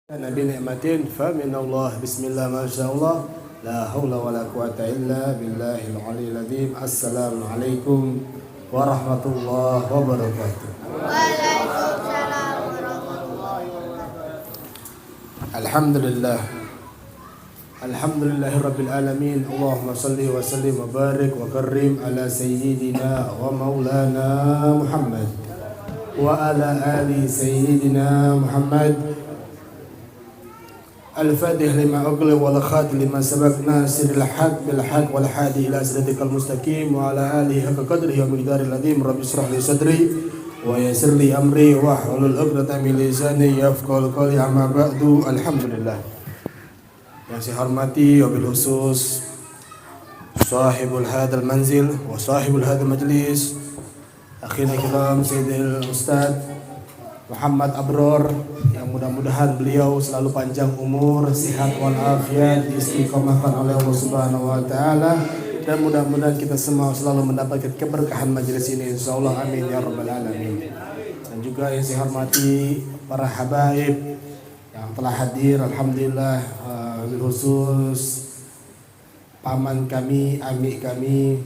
Nabi ni'matin fa minallah bismillah masyaallah la haula wala quwata illa billahil aliyil azim. Assalamualaikum warahmatullahi wabarakatuh. Waalaikumsalam warahmatullahi wabarakatuh. Alhamdulillahi rabbil alamin. Allahumma salli wa sallim wa barik wa karim ala sayyidina wa maulana Muhammad wa ala ali sayyidina Muhammad Al-Fatih lima ughliqa wal khatim lima sabaq nasiril haq bil haq wal hadi ila siratikal mustaqim wa ala alihi haqqa qadrihi wa miqdaril azim. Rabbi ishrah li sadri wa yassir li amri wa hlul 'uqdatam min lisani yafqahu qawli. Amma ba'du. Alhamdulillah. Yang saya hormati wabil khusus sahibul hadal manzil wa sahibul hadal majlis, akhirnya kiram Sayyidil Ustaz Muhammad Abror, yang mudah-mudahan beliau selalu panjang umur, sehat walafiat, istiqomahkan oleh Allah Subhanahu wa taala, dan mudah-mudahan kita semua selalu mendapatkan keberkahan majelis ini insyaallah, amin ya rabbal alamin. Dan juga yang saya hormati para habaib yang telah hadir, alhamdulillah, khusus paman kami, ami kami,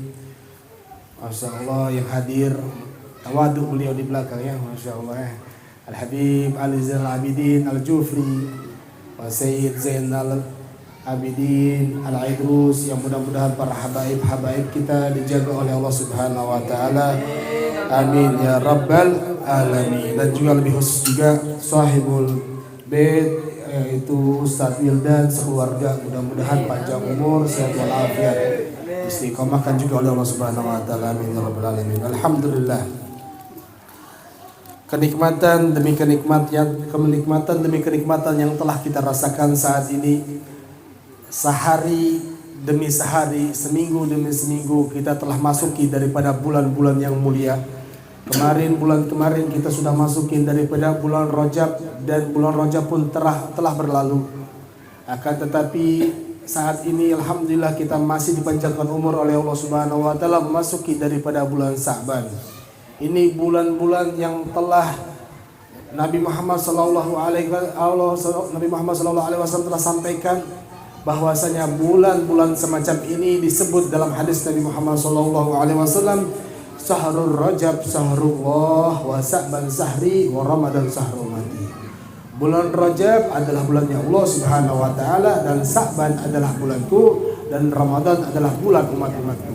masya Allah yang hadir, tawaduk beliau di belakang ya, masya Allah ya. Al-Habib Ali Zainal Abidin Al-Jufri wa Sayyid Zainal Abidin Al-Aidrus, yang mudah-mudahan para habaib-habaib kita dijaga oleh Allah Subhanahu wa taala, amin ya rabbal alamin. Dan juga lebih khusus juga sahibul bait, yaitu Ustaz Wildan sekeluarga, mudah-mudahan panjang umur, sehat walafiat, istiqomahkan juga oleh Allah Subhanahu wa taala, amin ya rabbal alamin. Alhamdulillah. Kenikmatan demi kenikmatan yang telah kita rasakan saat ini, sehari demi sehari, seminggu demi seminggu, kita telah masuki daripada bulan-bulan yang mulia. Bulan kemarin kita sudah masukin daripada bulan Rajab, dan bulan Rajab pun telah berlalu. Akan tetapi saat ini alhamdulillah kita masih dipanjangkan umur oleh Allah Subhanahu wa taala memasuki daripada bulan Sa'ban. Ini bulan-bulan yang telah Nabi Muhammad sallallahu alaihi wasallam telah sampaikan bahwasanya bulan-bulan semacam ini disebut dalam hadis Nabi Muhammad sallallahu alaihi wasallam, Syahrul Rajab syahrullah wa Sa'ban sahri wa Ramadan syahrul mati. Bulan Rajab adalah bulannya Allah Subhanahu wa taala, dan Sa'ban adalah bulanku, dan Ramadan adalah bulan umat-umatku.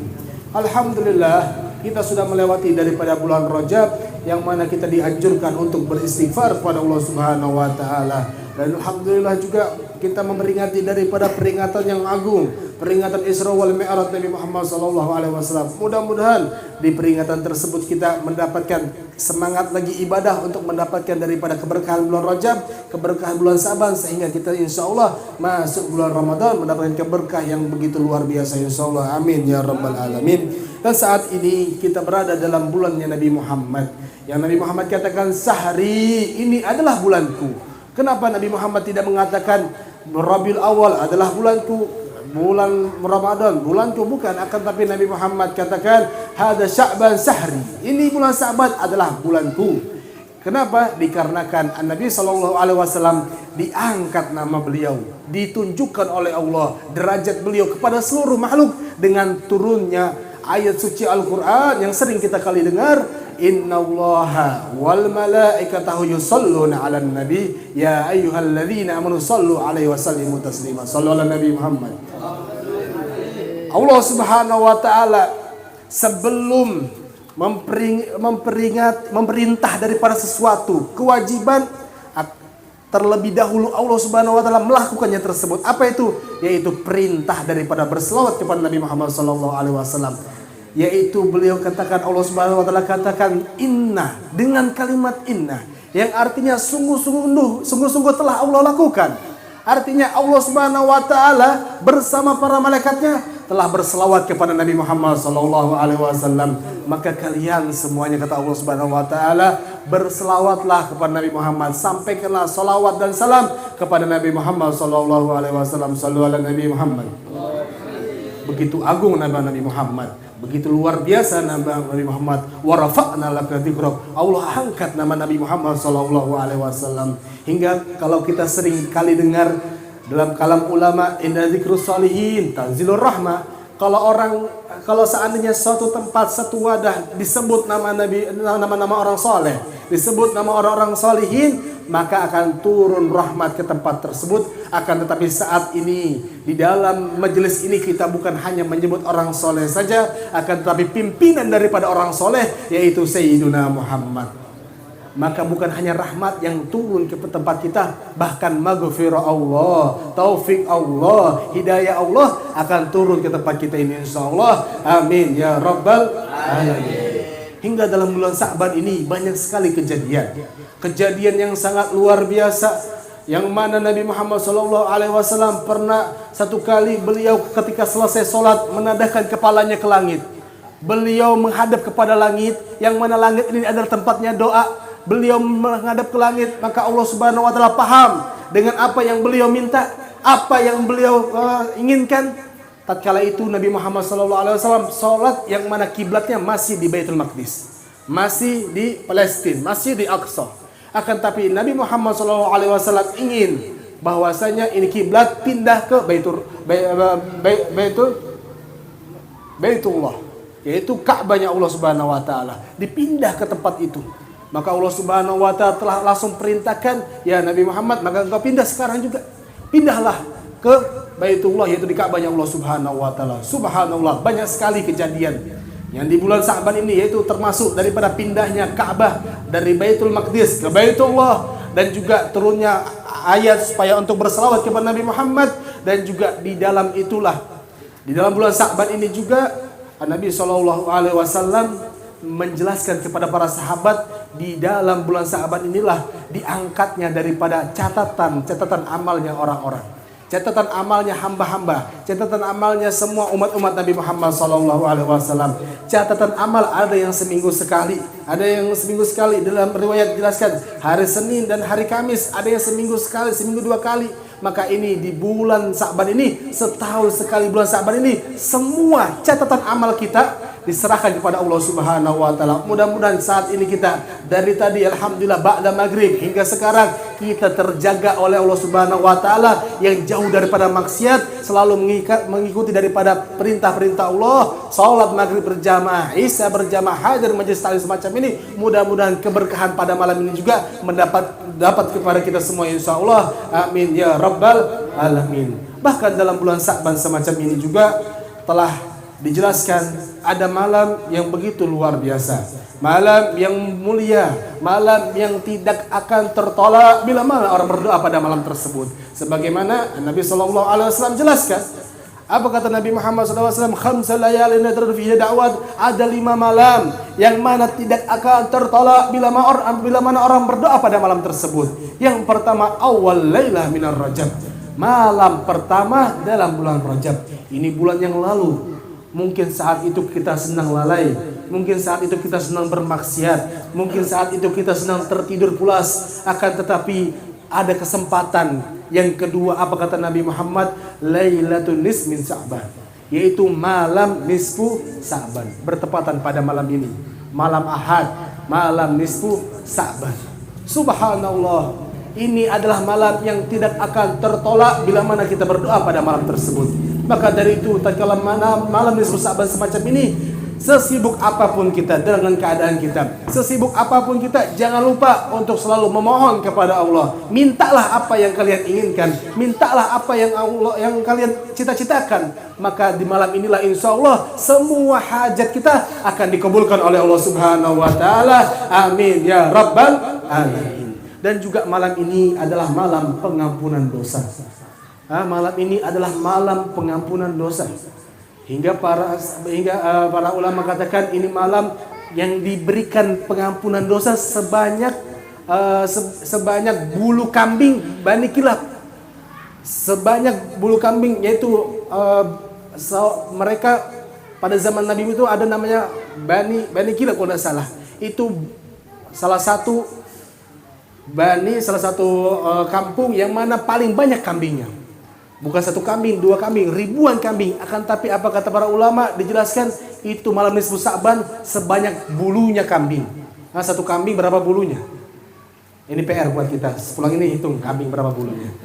Alhamdulillah, kita sudah melewati daripada bulan Rajab, yang mana kita dianjurkan untuk beristighfar kepada Allah Subhanahu wa taala. Dan alhamdulillah juga kita memperingati daripada peringatan yang agung, peringatan Isra wal Mi'raj Nabi Muhammad sallallahu alaihi wasallam. Mudah-mudahan di peringatan tersebut kita mendapatkan semangat lagi ibadah untuk mendapatkan daripada keberkahan bulan Rajab, keberkahan bulan Sa'ban, sehingga kita insyaallah masuk bulan Ramadan mendapatkan keberkah yang begitu luar biasa insyaallah, amin ya rabbal alamin. Dan saat ini kita berada dalam bulannya Nabi Muhammad, yang Nabi Muhammad katakan sahri ini adalah bulanku. Kenapa Nabi Muhammad tidak mengatakan Rabiul Awal adalah bulanku, bulan Ramadan bulanku? Bukan, akan tapi Nabi Muhammad katakan hada Sya'ban sahri, ini bulan Sya'ban adalah bulanku. Kenapa? Dikarenakan Nabi sallallahu alaihi wasallam diangkat nama beliau, ditunjukkan oleh Allah derajat beliau kepada seluruh makhluk dengan turunnya ayat suci Al-Quran yang sering kita kali dengar, innallaha wal malaikatahu yusalluna 'alan nabi ya ayyuhalladzina amanu sallu 'alaihi wa sallimu taslima. Sallu 'ala Nabi Muhammad. Allah Subhanahu wa taala sebelum memerintah daripada sesuatu kewajiban, terlebih dahulu Allah Subhanahu wa taala melakukannya tersebut. Apa itu? Yaitu perintah daripada berselawat kepada Nabi Muhammad sallallahu alaihi wasallam. Yaitu beliau katakan, Allah Subhanahu wa taala katakan inna, dengan kalimat inna yang artinya sungguh-sungguh telah Allah lakukan. Artinya Allah Subhanahu wa taala bersama para malaikatnya telah berselawat kepada Nabi Muhammad sallallahu alaihi wasallam. Maka kalian semuanya, kata Allah Subhanahu wa taala, berselawatlah kepada Nabi Muhammad, sampaikanlah salawat dan salam kepada Nabi Muhammad sallallahu alaihi wasallam. Sallu ala Nabi Muhammad. Begitu agung nama Nabi Muhammad, Begitu luar biasa nama Nabi Muhammad. Wa rafa'na laka dzikrak. Allah angkat nama Nabi Muhammad sallallahu alaihi wasallam. Hingga kalau kita sering kali dengar dalam kalam ulama, inna dzikrus shalihin tanzilur rahmah. Kalau seandainya suatu tempat, satu wadah disebut nama-nama orang soleh, disebut nama orang-orang solihin, maka akan turun rahmat ke tempat tersebut. Akan tetapi saat ini di dalam majelis ini kita bukan hanya menyebut orang soleh saja, akan tetapi pimpinan daripada orang soleh yaitu Sayyiduna Muhammad. Maka bukan hanya rahmat yang turun ke tempat kita, bahkan maghfirah Allah, taufik Allah, hidayah Allah akan turun ke tempat kita ini insyaallah. Amin ya rabbal alamin. Hingga dalam bulan Sa'ban ini banyak sekali kejadian yang sangat luar biasa, yang mana Nabi Muhammad SAW pernah satu kali beliau ketika selesai sholat menadahkan kepalanya ke langit. Beliau menghadap kepada langit, yang mana langit ini adalah tempatnya doa. Beliau menghadap ke langit, maka Allah Subhanahu wa taala paham dengan apa yang beliau minta, apa yang beliau inginkan. Tatkala itu Nabi Muhammad SAW salat yang mana kiblatnya masih di Baitul Maqdis, masih di Palestina, masih di Aqsa. Akan tapi Nabi Muhammad SAW ingin bahwasanya ini kiblat pindah ke Baitullah, yaitu Ka'bahnya Allah Subhanahu wa taala, dipindah ke tempat itu. Maka Allah Subhanahu wa taala telah langsung perintahkan, ya Nabi Muhammad, maka engkau pindah sekarang juga. Pindahlah ke Baitullah, yaitu di Ka'bahnya Allah Subhanahu wa taala. Subhanallah, banyak sekali kejadian yang di bulan Sa'ban ini, yaitu termasuk daripada pindahnya Ka'bah dari Baitul Maqdis ke Baitullah, dan juga turunnya ayat supaya untuk berselawat kepada Nabi Muhammad. Dan juga di dalam itulah, di dalam bulan Sa'ban ini juga Nabi SAW menjelaskan kepada para sahabat, di dalam bulan Sa'ban inilah diangkatnya daripada catatan amalnya orang-orang, catatan amalnya hamba-hamba, catatan amalnya semua umat-umat Nabi Muhammad SAW. Catatan amal ada yang seminggu sekali, ada yang seminggu sekali. Dalam riwayat dijelaskan hari Senin dan hari Kamis, ada yang seminggu sekali, seminggu 2 kali. Maka ini di bulan Sa'ban ini, setahun sekali bulan Sa'ban ini, semua catatan amal kita diserahkan kepada Allah Subhanahu wa taala. Mudah-mudahan saat ini kita dari tadi alhamdulillah ba'da maghrib hingga sekarang kita terjaga oleh Allah Subhanahu wa taala, yang jauh daripada maksiat, selalu mengikuti daripada perintah-perintah Allah, salat maghrib berjamaah, isya berjamaah, hadir majelis taklim semacam ini. Mudah-mudahan keberkahan pada malam ini juga dapat kepada kita semua insyaallah. Amin ya rabbal alamin. Bahkan dalam bulan Sa'ban semacam ini juga telah dijelaskan ada malam yang begitu luar biasa, malam yang mulia, malam yang tidak akan tertolak bila mana orang berdoa pada malam tersebut. Sebagaimana Nabi SAW jelaskan, apa kata Nabi Muhammad SAW? Khamsa layalin nadru fihi da'wat. Ada 5 malam yang mana tidak akan tertolak bila mana orang berdoa pada malam tersebut. Yang pertama, awal lailah minar Rajab, malam pertama dalam bulan Rajab. Ini bulan yang lalu. Mungkin saat itu kita senang lalai, mungkin saat itu kita senang bermaksiat, mungkin saat itu kita senang tertidur pulas. Akan tetapi ada kesempatan yang kedua, apa kata Nabi Muhammad? Lailatul nisfi min Sa'ban, yaitu malam nisfu Sa'ban, bertepatan pada malam ini, malam Ahad, malam nisfu Sa'ban. Subhanallah, ini adalah malam yang tidak akan tertolak bila mana kita berdoa pada malam tersebut. Maka dari itu, tatkala malam nisfu Sa'ban semacam ini, sesibuk apapun kita dengan keadaan kita, sesibuk apapun kita, jangan lupa untuk selalu memohon kepada Allah. Mintalah apa yang kalian inginkan, mintalah apa yang kalian cita-citakan. Maka di malam inilah insyaallah semua hajat kita akan dikabulkan oleh Allah Subhanahu wa taala. Amin ya rabbal alamin. Dan juga malam ini adalah malam pengampunan dosa. Malam ini adalah malam pengampunan dosa. Hingga para ulama katakan ini malam yang diberikan pengampunan dosa sebanyak bulu kambing Bani Kilab. Sebanyak bulu kambing, yaitu mereka pada zaman Nabi itu ada namanya Bani Kilab kalau tidak salah. Itu salah satu kampung yang mana paling banyak kambingnya. Bukan satu kambing, dua kambing, ribuan kambing. Akan tapi apa kata para ulama dijelaskan, itu malam nisfu Sa'ban sebanyak bulunya kambing. Nah, satu kambing berapa bulunya? Ini PR buat kita. Sepulang ini hitung kambing berapa bulunya.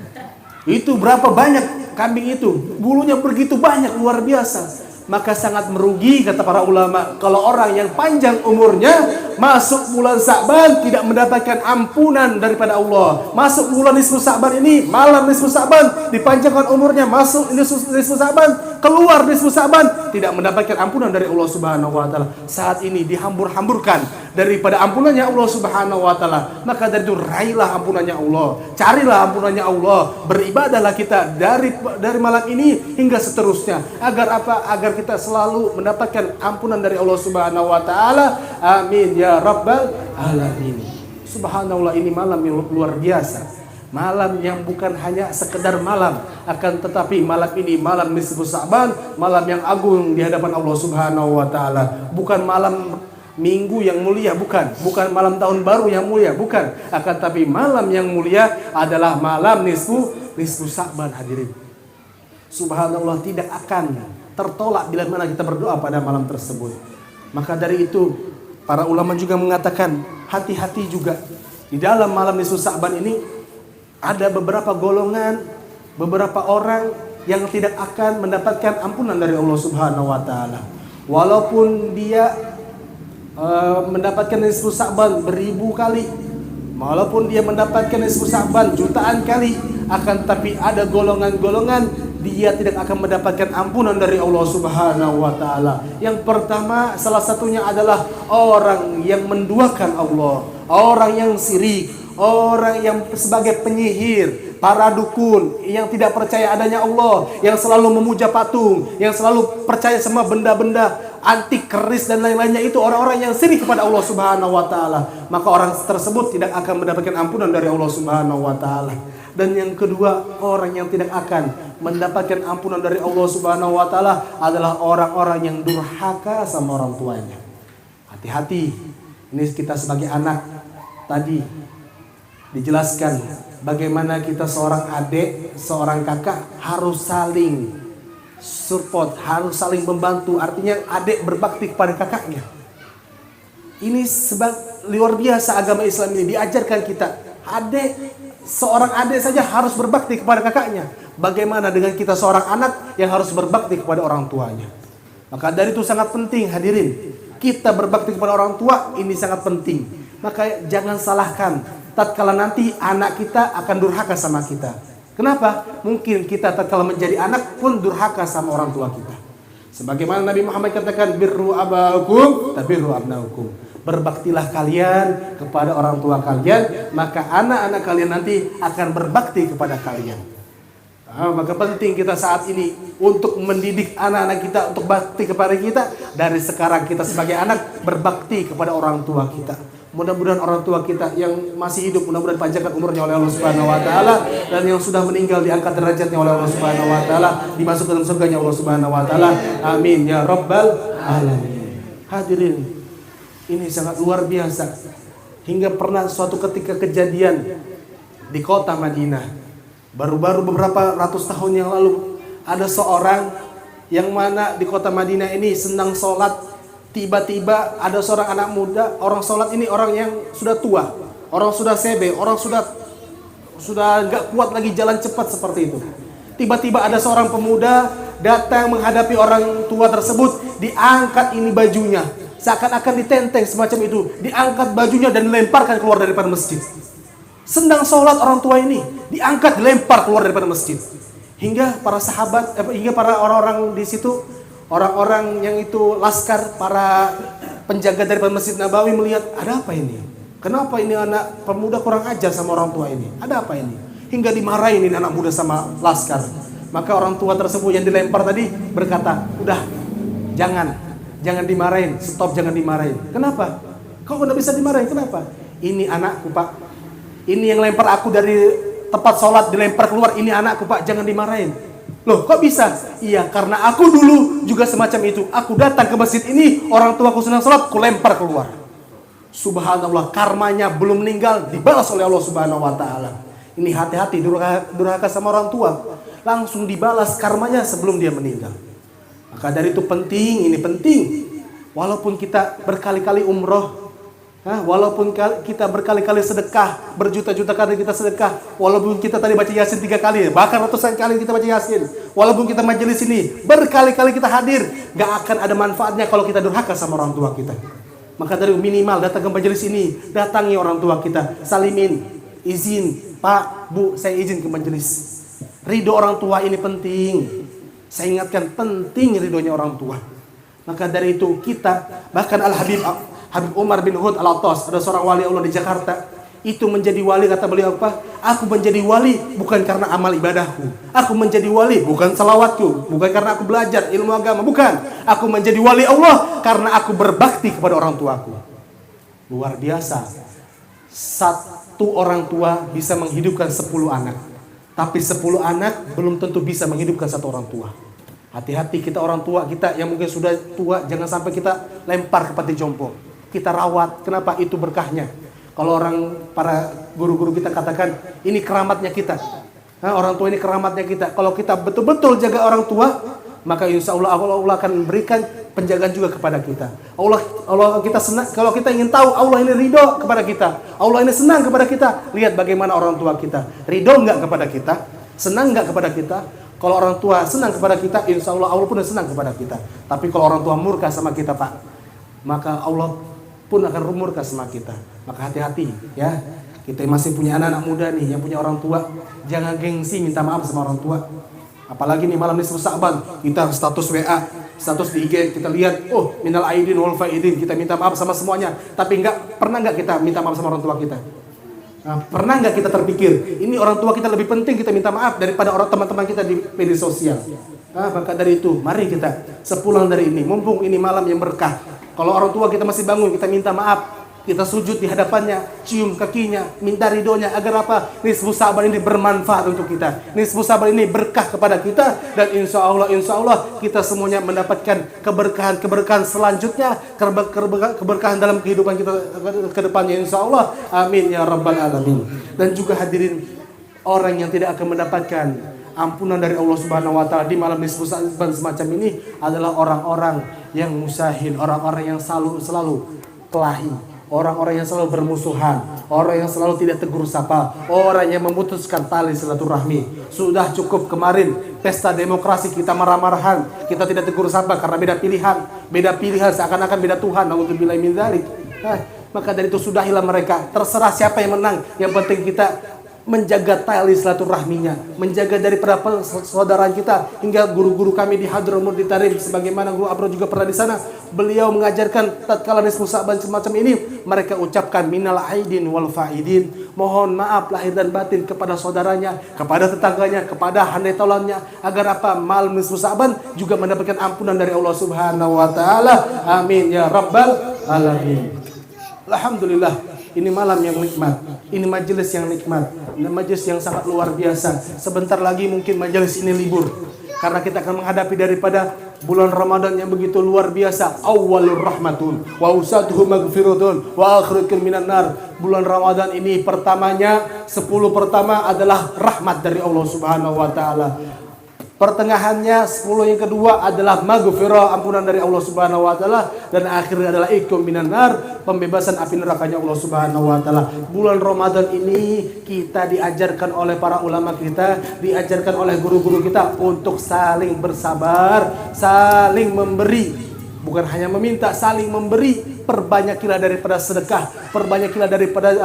Itu berapa banyak kambing itu? Bulunya begitu banyak, luar biasa. Maka sangat merugi kata para ulama kalau orang yang panjang umurnya masuk bulan Sa'ban tidak mendapatkan ampunan daripada Allah. Masuk bulan nisfu Sa'ban ini, malam nisfu Sa'ban, dipanjangkan umurnya, masuk nisfu Sa'ban, keluar nisfu Sa'ban, tidak mendapatkan ampunan dari Allah Subhanahu wa taala. Saat ini dihambur-hamburkan daripada ampunannya Allah Subhanahu wa taala. Maka dari itu raihlah ampunannya Allah, carilah ampunannya Allah, beribadahlah kita dari malam ini hingga seterusnya. Agar apa? Agar kita selalu mendapatkan ampunan dari Allah Subhanahu wa taala. Amin ya rabbal alamin. Subhanallah, ini malam yang luar biasa. Malam yang bukan hanya sekedar malam, akan tetapi malam ini malam nisfu Sa'ban, malam yang agung di hadapan Allah Subhanahu wa taala. Bukan malam minggu yang mulia, bukan malam tahun baru yang mulia, bukan. Akan tapi malam yang mulia adalah malam nisfu Sa'ban, hadirin. Subhanallah, tidak akan tertolak bila mana kita berdoa pada malam tersebut. Maka dari itu para ulama juga mengatakan hati-hati juga di dalam malam nisfu Sa'ban ini ada beberapa golongan, beberapa orang yang tidak akan mendapatkan ampunan dari Allah Subhanahu wa taala. Walaupun dia mendapatkan nisfu Sa'ban beribu kali, walaupun dia mendapatkan nisfu Sa'ban jutaan kali, akan tapi ada golongan-golongan dia tidak akan mendapatkan ampunan dari Allah Subhanahu wa taala. Yang pertama, salah satunya adalah orang yang menduakan Allah, orang yang syirik, orang yang sebagai penyihir, para dukun yang tidak percaya adanya Allah, yang selalu memuja patung, yang selalu percaya sama benda-benda antik, keris dan lain-lainnya. Itu orang-orang yang syirik kepada Allah Subhanahu wa taala. Maka orang tersebut tidak akan mendapatkan ampunan dari Allah Subhanahu wa taala. Dan yang kedua, orang yang tidak akan mendapatkan ampunan dari Allah Subhanahu wa taala adalah orang-orang yang durhaka sama orang tuanya. Hati-hati. Ini kita sebagai anak tadi dijelaskan bagaimana kita seorang adik, seorang kakak harus saling support, harus saling membantu. Artinya adik berbakti kepada kakaknya. Ini sebab luar biasa agama Islam ini diajarkan kita. Seorang adik saja harus berbakti kepada kakaknya. Bagaimana dengan kita seorang anak yang harus berbakti kepada orang tuanya? Maka dari itu sangat penting, hadirin, kita berbakti kepada orang tua ini sangat penting. Maka jangan salahkan tatkala nanti anak kita akan durhaka sama kita. Kenapa? Mungkin kita tatkala menjadi anak pun durhaka sama orang tua kita. Sebagaimana Nabi Muhammad katakan, birru abakum tabirru abnaukum. Berbaktilah kalian kepada orang tua kalian, maka anak-anak kalian nanti akan berbakti kepada kalian. Maka penting kita saat ini untuk mendidik anak-anak kita untuk bakti kepada kita. Dari sekarang kita sebagai anak berbakti kepada orang tua kita. Mudah-mudahan orang tua kita yang masih hidup, mudah-mudahan panjangkan umurnya oleh Allah Subhanahu wa taala, dan yang sudah meninggal diangkat derajatnya oleh Allah Subhanahu wa taala, dimasukkan dalam surganya Allah Subhanahu wa taala. Amin ya rabbal alamin. Hadirin, ini sangat luar biasa. Hingga pernah suatu ketika kejadian di kota Madinah. Baru-baru beberapa ratus tahun yang lalu, ada seorang yang mana di kota Madinah ini senang sholat. Tiba-tiba ada seorang anak muda, orang sholat ini orang yang sudah tua, orang sudah sebe, orang sudah nggak kuat lagi jalan cepat seperti itu. Tiba-tiba ada seorang pemuda datang menghadapi orang tua tersebut, diangkat ini bajunya, seakan-akan ditenteng semacam itu, diangkat bajunya dan dilemparkan keluar daripada masjid. Sedang sholat orang tua ini, diangkat dilempar keluar daripada masjid. Hingga para sahabat, hingga para orang-orang di situ, orang-orang yang itu laskar, para penjaga daripada Masjid Nabawi melihat, ada apa ini? Kenapa ini anak pemuda kurang ajar sama orang tua ini? Ada apa ini? Hingga dimarahin ini anak muda sama laskar. Maka orang tua tersebut yang dilempar tadi berkata, udah, jangan dimarahin, stop, jangan dimarahin. Kenapa? Kau tidak bisa dimarahin, kenapa? Ini anakku, Pak. Ini yang lempar aku dari tempat sholat, dilempar keluar, ini anakku, Pak, jangan dimarahin. Loh, kok bisa? Iya, karena aku dulu juga semacam itu. Aku datang ke masjid ini, orang tuaku sedang sholat, aku lempar keluar. Subhanallah, karmanya belum meninggal, dibalas oleh Allah Subhanahu wa taala. Ini hati-hati durhaka sama orang tua. langsung dibalas karmanya sebelum dia meninggal. Maka dari itu penting, ini penting. Walaupun kita berkali-kali umroh, walaupun kita berkali-kali sedekah, berjuta-juta kali kita sedekah, walaupun kita tadi baca Yasin 3 kali, bahkan ratusan kali kita baca Yasin, walaupun kita majelis ini berkali-kali kita hadir, gak akan ada manfaatnya kalau kita durhaka sama orang tua kita. Maka dari minimal datang ke majelis ini, datangi orang tua kita, salimin, izin, Pak, Bu, saya izin ke majelis. Ridho orang tua ini penting. Saya ingatkan, penting ridhonya orang tua. Maka dari itu kita, bahkan Al-Habib Umar bin Hud Al-Attas, ada seorang wali Allah di Jakarta, itu menjadi wali, kata beliau apa? Aku menjadi wali bukan karena amal ibadahku. Aku menjadi wali bukan salawatku, bukan karena aku belajar ilmu agama, bukan. Aku menjadi wali Allah karena aku berbakti kepada orang tuaku. Luar biasa. Satu orang tua bisa menghidupkan 10 anak. Tapi 10 anak belum tentu bisa menghidupkan satu orang tua. Hati-hati kita orang tua kita yang mungkin sudah tua, jangan sampai kita lempar ke panti jompo. Kita rawat, kenapa? Itu berkahnya. Kalau orang, para guru-guru kita katakan, ini keramatnya kita. Orang tua ini keramatnya kita. Kalau kita betul-betul jaga orang tua, maka insya Allah Allah akan memberikan penjagaan juga kepada kita. Allah kita senang, kalau kita ingin tahu Allah ini ridho kepada kita, Allah ini senang kepada kita, lihat bagaimana orang tua kita. Ridho enggak kepada kita? Senang enggak kepada kita? Kalau orang tua senang kepada kita, insya Allah Allah pun senang kepada kita. Tapi kalau orang tua murka sama kita, Pak, maka Allah pun akan murka sama kita. Maka hati-hati ya. Kita masih punya anak-anak muda nih yang punya orang tua, jangan gengsi minta maaf sama orang tua. Apalagi nih malam nisfu Sa'ban, kita status WA, status di IG, kita lihat, oh minal aidin wal faidin, kita minta maaf sama semuanya. Tapi pernah nggak kita minta maaf sama orang tua kita? Pernah nggak kita terpikir, ini orang tua kita lebih penting kita minta maaf daripada orang teman-teman kita di media sosial? Maka dari itu, mari kita sepulang dari ini, mumpung ini malam yang berkah. Kalau orang tua kita masih bangun, kita minta maaf. Kita sujud di hadapannya, cium kakinya, minta ridhonya, agar apa? Nisfu Sa'ban ini bermanfaat untuk kita. Nisfu Sa'ban ini berkah kepada kita, dan insya Allah kita semuanya mendapatkan keberkahan selanjutnya, keberkahan dalam kehidupan kita ke depannya, insya Allah. Amin ya rabbal alamin. Dan juga hadirin, orang yang tidak akan mendapatkan ampunan dari Allah Subhanahu wa taala di malam nisfu Sa'ban semacam ini adalah orang-orang yang musahin, orang-orang yang selalu kelahi, orang-orang yang selalu bermusuhan, orang yang selalu tidak tegur sapa, orang yang memutuskan tali silaturahmi. Sudah cukup kemarin pesta demokrasi kita marah-marahan, kita tidak tegur sapa karena beda pilihan seakan-akan beda Tuhan. Nauzubillahi min dzalik. Maka dari itu sudahilah mereka, terserah siapa yang menang, yang penting kita menjaga tali silaturahminya, menjaga daripada saudara kita. Hingga guru-guru kami di Hadramut di Tarim, sebagaimana guru Abro juga pernah di sana, beliau mengajarkan tatkala nisfu Sa'ban semacam ini, mereka ucapkan minal aidin wal faidin, mohon maaf lahir dan batin kepada saudaranya, kepada tetangganya, kepada handai taulannya, agar apa? Malam nisfu Sa'ban juga mendapatkan ampunan dari Allah Subhanahu wa taala. Amin ya rabbal alamin. Alhamdulillah, ini malam yang nikmat, ini majelis yang nikmat, majelis yang sangat luar biasa. Sebentar lagi mungkin majelis ini libur, karena kita akan menghadapi daripada bulan Ramadan yang begitu luar biasa. Awwalur rahmatun wa usatuhu maghfiratun wa akhirukum minan nar. Bulan Ramadan ini pertamanya, 10 pertama adalah rahmat dari Allah Subhanahu wa taala. Pertengahannya 10 yang kedua adalah maghfirah, ampunan dari Allah Subhanahu wa taala, dan akhirnya adalah ikum minan nar, pembebasan api nerakanya Allah Subhanahu wa taala. Bulan Ramadan ini kita diajarkan oleh para ulama kita, diajarkan oleh guru-guru kita untuk saling bersabar, saling memberi. Bukan hanya meminta, saling memberi. Perbanyakilah daripada sedekah, perbanyakilah daripada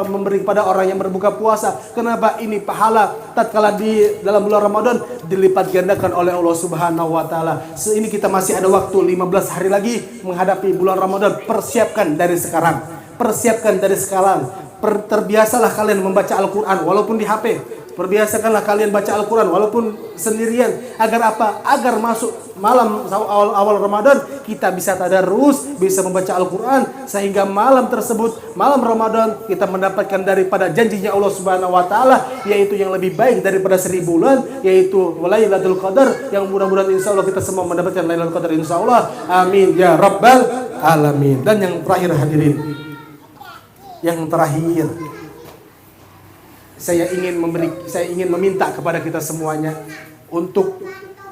memberi kepada orang yang berbuka puasa. Kenapa? Ini pahala tatkala di dalam bulan Ramadan dilipat gandakan oleh Allah Subhanahu wa taala. Ini kita masih ada waktu 15 hari lagi menghadapi bulan Ramadan. Persiapkan dari sekarang. Persiapkan dari sekarang. Terbiasalah kalian membaca Al-Qur'an walaupun di HP. Perbiasakanlah kalian baca Al-Quran walaupun sendirian. Agar apa? Agar masuk malam awal Ramadan kita bisa tadarus, bisa membaca Al-Quran, sehingga malam tersebut, malam Ramadan, kita mendapatkan daripada janjinya Allah Subhanahu wa taala, yaitu yang lebih baik daripada 1000 bulan, yaitu Lailatul Qadar, yang mudah-mudahan insya Allah kita semua mendapatkan Lailatul Qadar insya Allah. Amin ya rabbal alamin. Dan yang terakhir hadirin, yang terakhir, saya ingin meminta kepada kita semuanya untuk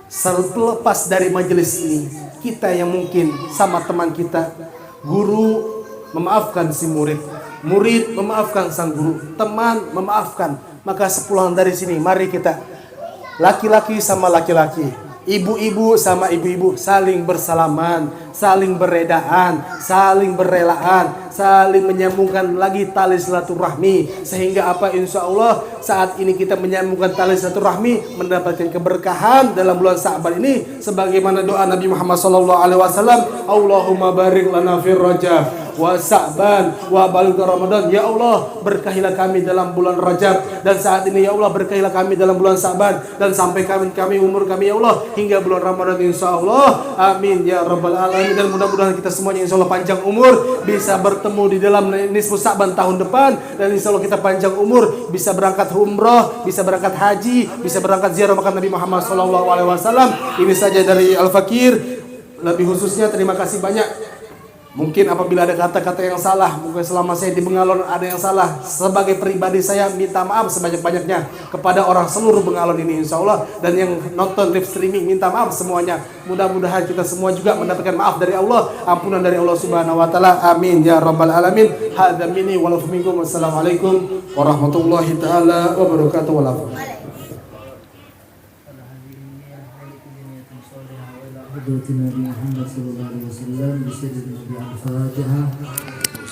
selepas dari majelis ini, kita yang mungkin sama teman kita, guru memaafkan si murid, murid memaafkan sang guru, teman memaafkan. Maka sepulang dari sini, mari kita laki-laki sama laki-laki, ibu-ibu sama ibu-ibu saling bersalaman, saling beredaan, saling berelaan, saling menyambungkan lagi tali silaturahmi, sehingga apa, insya Allah saat ini kita menyambungkan tali silaturahmi, mendapatkan keberkahan dalam bulan Sa'ban ini, sebagaimana doa Nabi Muhammad SAW, Allahumma barik lana fir Rajab wa Sa'ban wa baligh Ramadan. Ya Allah, berkahilah kami dalam bulan Rajab, dan saat ini ya Allah berkahilah kami dalam bulan Sa'ban, dan sampai kami umur kami ya Allah hingga bulan Ramadan insya Allah. Amin ya rabbal alamin. Dan mudah-mudahan kita semuanya insya Allah panjang umur, bisa bertemu di dalam nisfu Sa'ban tahun depan, dan insya Allah kita panjang umur, bisa berangkat umrah, bisa berangkat haji, bisa berangkat ziarah makam Nabi Muhammad SAW. Ini saja dari Al-Fakir. Lebih khususnya terima kasih banyak. Mungkin apabila ada kata-kata yang salah, mungkin selama saya di Bengalon ada yang salah, sebagai pribadi saya minta maaf sebanyak-banyaknya kepada orang seluruh Bengalon ini insya Allah, dan yang nonton live streaming minta maaf semuanya. Mudah-mudahan kita semua juga mendapatkan maaf dari Allah, ampunan dari Allah Subhanahu wa taala. Amin ya rabbal alamin. Hadza minni wa lakum minkum. Wassalamualaikum warahmatullahi taala wabarakatuh. Nabi Muhammad sallallahu alaihi wasallam, bisa Nabi Al-Fatihah.